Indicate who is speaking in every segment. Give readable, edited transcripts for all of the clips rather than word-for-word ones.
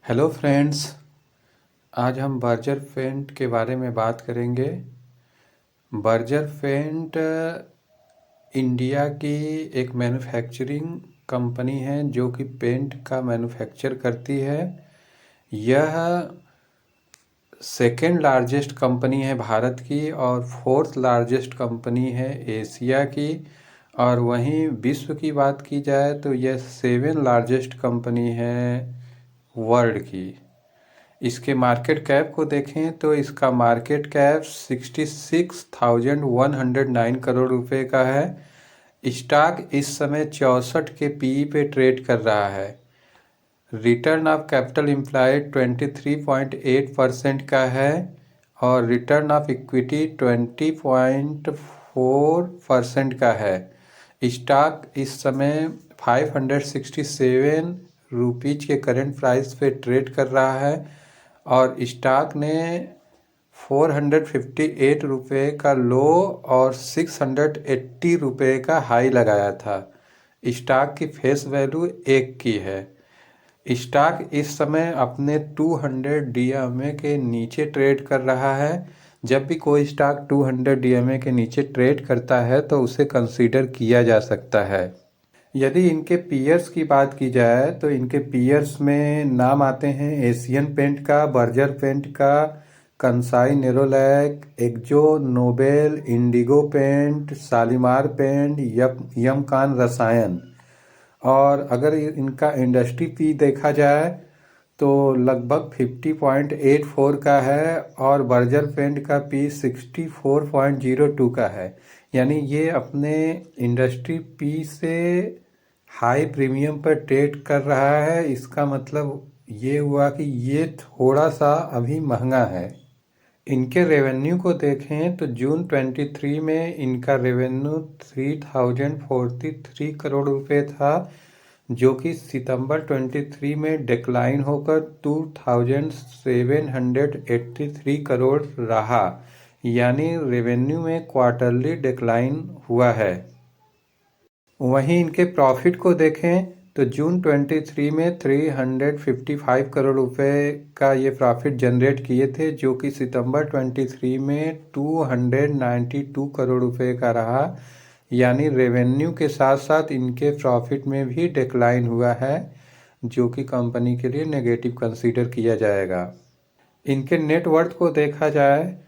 Speaker 1: Hello friends. आज हम Berger paint के बारे में बात करेंगे। बर्जर पेंट इंडिया की एक मैन्युफैक्चरिंग कंपनी है जो कि पेंट का मैन्युफैक्चर करती है। यह सेकेंड लार्जेस्ट कंपनी है भारत की और फोर्थ लार्जेस्ट कंपनी है एशिया की। और वहीं विश्व की बात की जाए तो यह सेवन लार्जेस्ट कंपनी है वर्ल्ड की। इसके मार्केट कैप को देखें तो इसका मार्केट कैप 66,109 करोड़ रुपए का है। स्टॉक इस समय 64 के पीई पे ट्रेड कर रहा है। रिटर्न ऑफ कैपिटल एम्प्लॉयड 23.8% का है और रिटर्न ऑफ इक्विटी 20.4% का है। स्टॉक इस समय 567 रुपीज के करंट प्राइस पे ट्रेड कर रहा है और स्टॉक ने 458 रुपये का लो और 680 रुपये का हाई लगाया था। स्टॉक की फेस वैल्यू 1 की है। स्टॉक इस समय अपने 200 डीएमए के नीचे ट्रेड कर रहा है। जब भी कोई स्टॉक 200 डीएमए के नीचे ट्रेड करता है तो उसे कंसीडर किया जा सकता है। यदि इनके पीयर्स की बात की जाए तो इनके पीयर्स में नाम आते हैं एशियन पेंट का, बर्जर पेंट का, Kansai Nerolac, Akzo Nobel, Indigo paint, Shalimar paint, यमकान रसायन। और अगर इनका इंडस्ट्री पी देखा जाए तो लगभग 50.84 का है और बर्जर पेंट का पी 64.02 का है। यानी ये अपने इंडस्ट्री पी से हाई प्रीमियम पर ट्रेड कर रहा है। इसका मतलब ये हुआ कि ये थोड़ा सा अभी महंगा है। इनके रेवेन्यू को देखें तो जून 23 में इनका रेवेन्यू 3043 करोड़ रुपए था, जो कि सितंबर 23 में डिक्लाइन होकर 2783 करोड़ रहा। यानी रेवेन्यू में क्वार्टरली डिक्लाइन हुआ है। वहीं इनके प्रॉफिट को देखें तो जून 23 में 355 करोड़ रुपए का ये प्रॉफिट जनरेट किए थे, जो कि सितंबर 23 में 292 करोड़ रुपए का रहा। यानी रेवेन्यू के साथ साथ इनके प्रॉफिट में भी डिक्लाइन हुआ है, जो कि कंपनी के लिए नेगेटिव कंसीडर किया जाएगा। इनके नेटवर्थ को देखा जाए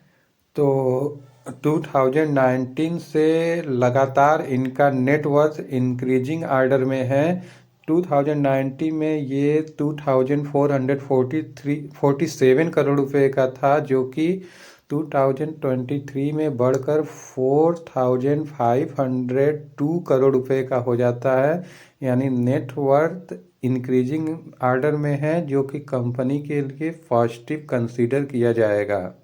Speaker 1: तो 2019 से लगातार इनका नेटवर्थ इंक्रीजिंग आर्डर में है। 2019 में ये 2447 करोड़ रुपए का था, जो कि 2023 में बढ़कर 4502 करोड़ रुपए का हो जाता है। यानी नेटवर्थ इंक्रीजिंग आर्डर में है, जो कि कंपनी के लिए पॉजिटिव कंसीडर किया जाएगा।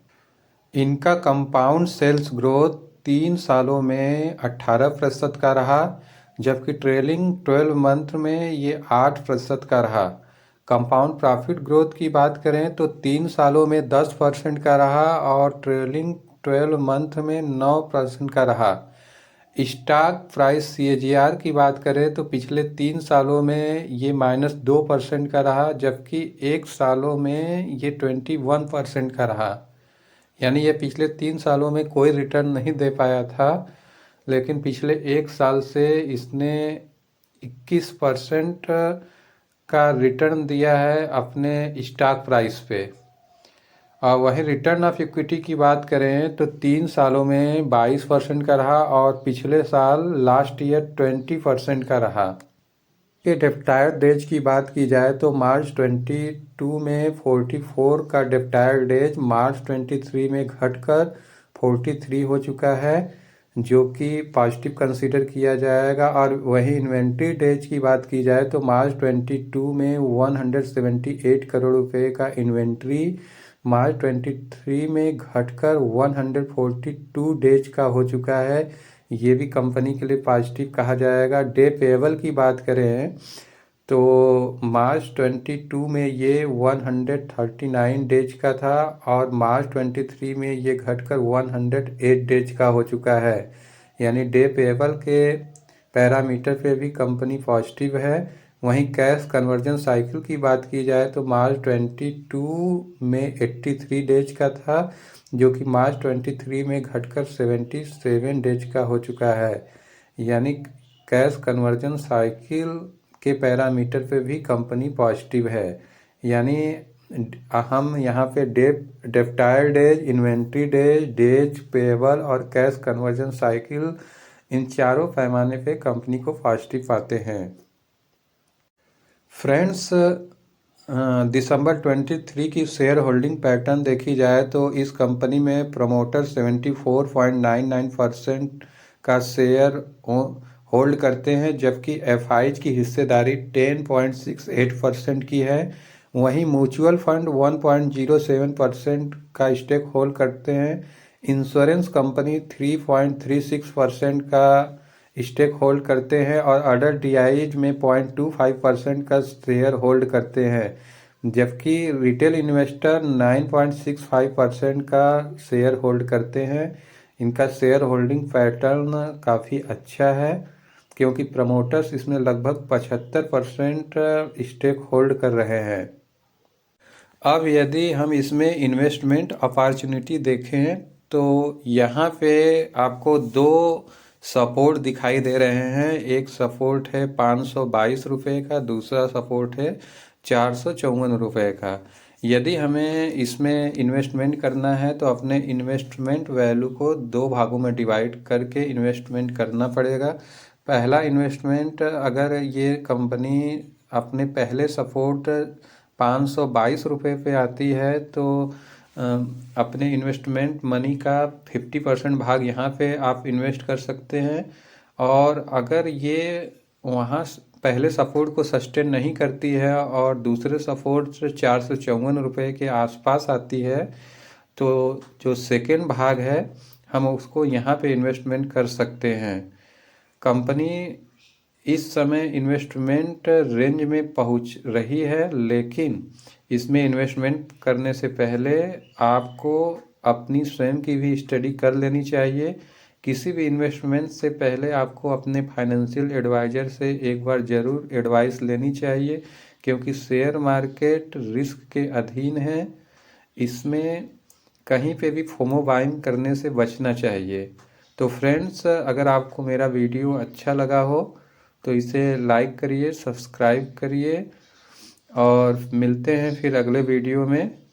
Speaker 1: इनका कंपाउंड सेल्स ग्रोथ 3 सालों में 18% का रहा, जबकि ट्रेलिंग 12 मंथ में ये 8% का रहा। कंपाउंड प्रॉफिट ग्रोथ की बात करें तो 3 सालों में 10% का रहा और ट्रेलिंग 12 मंथ में 9% का रहा। स्टॉक प्राइस CAGR की बात करें तो पिछले 3 सालों में ये -2% का रहा, जबकि 1 सालों में ये 21% का रहा। यानी ये पिछले 3 सालों में कोई रिटर्न नहीं दे पाया था, लेकिन पिछले 1 साल से इसने 21% का रिटर्न दिया है अपने स्टॉक प्राइस पे। और वहीं रिटर्न ऑफ इक्विटी की बात करें तो 3 सालों में 22% का रहा और पिछले साल लास्ट ईयर 20% का रहा। के डेप्टायर डेज की बात की जाए तो मार्च 22 में 44 का डेप्टायर डेज मार्च 23 में घटकर 43 हो चुका है, जो कि पॉजिटिव कंसीडर किया जाएगा। और वहीं इन्वेंट्री डेज की बात की जाए तो मार्च 22 में 178 करोड़ रुपए का इन्वेंट्री मार्च 23 में घटकर 142 डेज का हो चुका है। ये भी कंपनी के लिए पॉजिटिव कहा जाएगा। डे पेएबल की बात करें तो मार्च 22 में ये 139 डेज का था और मार्च 23 में ये घटकर 108 डेज का हो चुका है। यानी डे पेएबल के पैरामीटर पे भी कंपनी पॉजिटिव है। वहीं कैश कन्वर्जन साइकिल की बात की जाए तो मार्च 22 में 83 डेज का था, जो कि मार्च 23 में घटकर 77 डेज का हो चुका है। यानी कैश कन्वर्जन साइकिल के पैरामीटर पे भी कंपनी पॉजिटिव है। यानी हम यहाँ पे debtor days, inventory days, days payable और कैश कन्वर्जन साइकिल, इन चारों पैमाने पे कंपनी को पॉजिटिव पाते हैं। फ्रेंड्स, दिसंबर 23 की शेयर होल्डिंग पैटर्न देखी जाए तो इस कंपनी में प्रमोटर 74.99% का शेयर होल्ड करते हैं, जबकि एफआईज की हिस्सेदारी 10.68% की है। वहीं म्यूचुअल फंड 1.07% का स्टेक होल्ड करते हैं। इंश्योरेंस कंपनी 3.36% का स्टेक होल्ड करते हैं और अदर डीआईज में 0.25% का शेयर होल्ड करते हैं, जबकि रिटेल इन्वेस्टर 9.65% का शेयर होल्ड करते हैं। इनका शेयर होल्डिंग पैटर्न काफ़ी अच्छा है, क्योंकि प्रमोटर्स इसमें लगभग 75% स्टेक होल्ड कर रहे हैं। अब यदि हम इसमें इन्वेस्टमेंट अपॉर्चुनिटी देखें तो यहाँ पे आपको दो सपोर्ट दिखाई दे रहे हैं। एक सपोर्ट है 522 रुपये का, दूसरा सपोर्ट है 454 रुपये का। यदि हमें इसमें इन्वेस्टमेंट करना है तो अपने इन्वेस्टमेंट वैल्यू को दो भागों में डिवाइड करके इन्वेस्टमेंट करना पड़ेगा। पहला इन्वेस्टमेंट, अगर ये कंपनी अपने पहले सपोर्ट 522 रुपये पे आती है तो अपने इन्वेस्टमेंट मनी का 50% भाग यहाँ पे आप इन्वेस्ट कर सकते हैं। और अगर ये वहाँ पहले सपोर्ट को सस्टेन नहीं करती है और दूसरे सपोर्ट से 454 रुपये के आसपास आती है, तो जो सेकेंड भाग है हम उसको यहाँ पे इन्वेस्टमेंट कर सकते हैं। कंपनी इस समय इन्वेस्टमेंट रेंज में पहुंच रही है, लेकिन इसमें इन्वेस्टमेंट करने से पहले आपको अपनी स्वयं की भी स्टडी कर लेनी चाहिए। किसी भी इन्वेस्टमेंट से पहले आपको अपने फाइनेंशियल एडवाइज़र से एक बार ज़रूर एडवाइस लेनी चाहिए, क्योंकि शेयर मार्केट रिस्क के अधीन है। इसमें कहीं पे भी फोमो बाइंग करने से बचना चाहिए। तो फ्रेंड्स, अगर आपको मेरा वीडियो अच्छा लगा हो तो इसे लाइक करिए, सब्सक्राइब करिए और मिलते हैं फिर अगले वीडियो में।